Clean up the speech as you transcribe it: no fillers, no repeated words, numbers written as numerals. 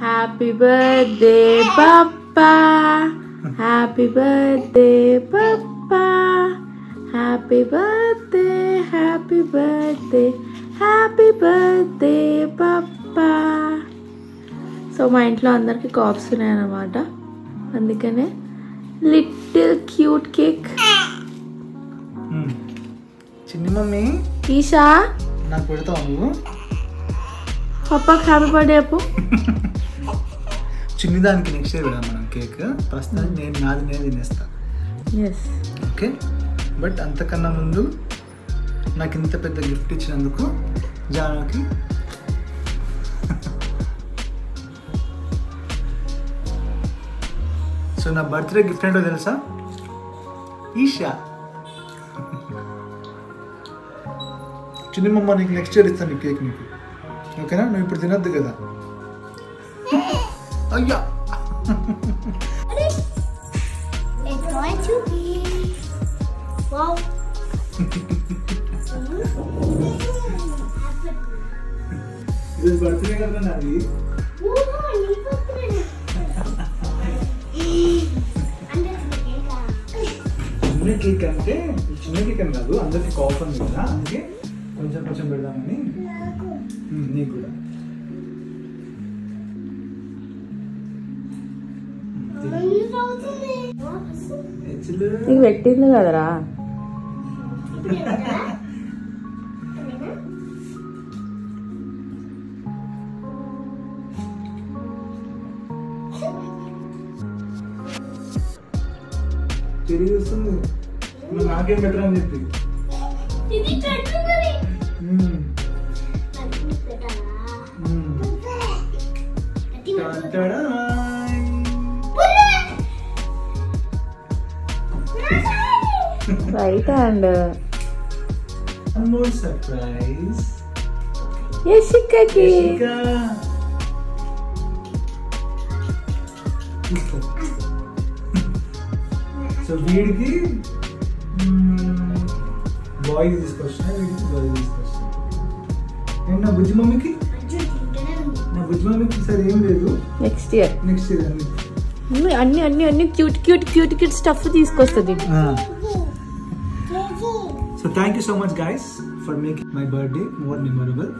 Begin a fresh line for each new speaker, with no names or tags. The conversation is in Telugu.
Happy birthday papa, happy birthday papa, happy birthday, happy birthday, happy birthday papa. So మా ఇంట్లో అందరికి కాప్స్ ఉన్నాయన్నమాట, అందుకనే లిటిల్ క్యూట్ కేక్.
చిన్ని మమ్మీ
ఈషా
నాకు పెడతావు నువ్వు?
పప్పాకి హ్యాపీ బర్త్డే అప్పు.
చిన్ని దానికి నెక్స్ట్ ఇయర్ పెడదాం మనం కేక్. ప్రస్తుతానికి నేను తినేస్తా.
ఎస్
ఓకే, బట్ అంతకన్నా ముందు నాకు ఇంత పెద్ద గిఫ్ట్ ఇచ్చినందుకు జానుకి సో నా బర్త్డే గిఫ్ట్ ఏంటో తెలుసా? ఈషా. చిన్ని మమ్మ నీకు నెక్స్ట్ ఇయర్ ఇస్తాను ఈ కేక్ నీకు, ఓకేనా? నువ్వు ఇప్పుడు తినద్దు కదా. అయ్యా ఇది బర్త్డే కదా నాది. చిన్న కేక్ అంటే చిన్న కేక్ అని కాదు, అందరికి కాఫ్ ఉంది కదా, అందుకే కొంచెం కొంచెం పెడదామని. నీకు కూడా
నీకు పెట్టింది కదరా.
తిరిగి వస్తుంది, నాకేం బెటర్ అని చెప్పి.
Right hand.
One more surprise.
యశికకి.
సో వీడికి బాయ్ తీసుకొచ్చిన, వీడికి బాయ్ తీసుకొచ్చిన. అండ్ నా బుజ్జి మమ్మీకి సరే ఏం లేదు,
నెక్స్ట్ ఇయర్
అన్ని
అన్ని cute cute cute cute stuff తీసుకొస్తుంది.
So thank you so much guys for making my birthday more memorable.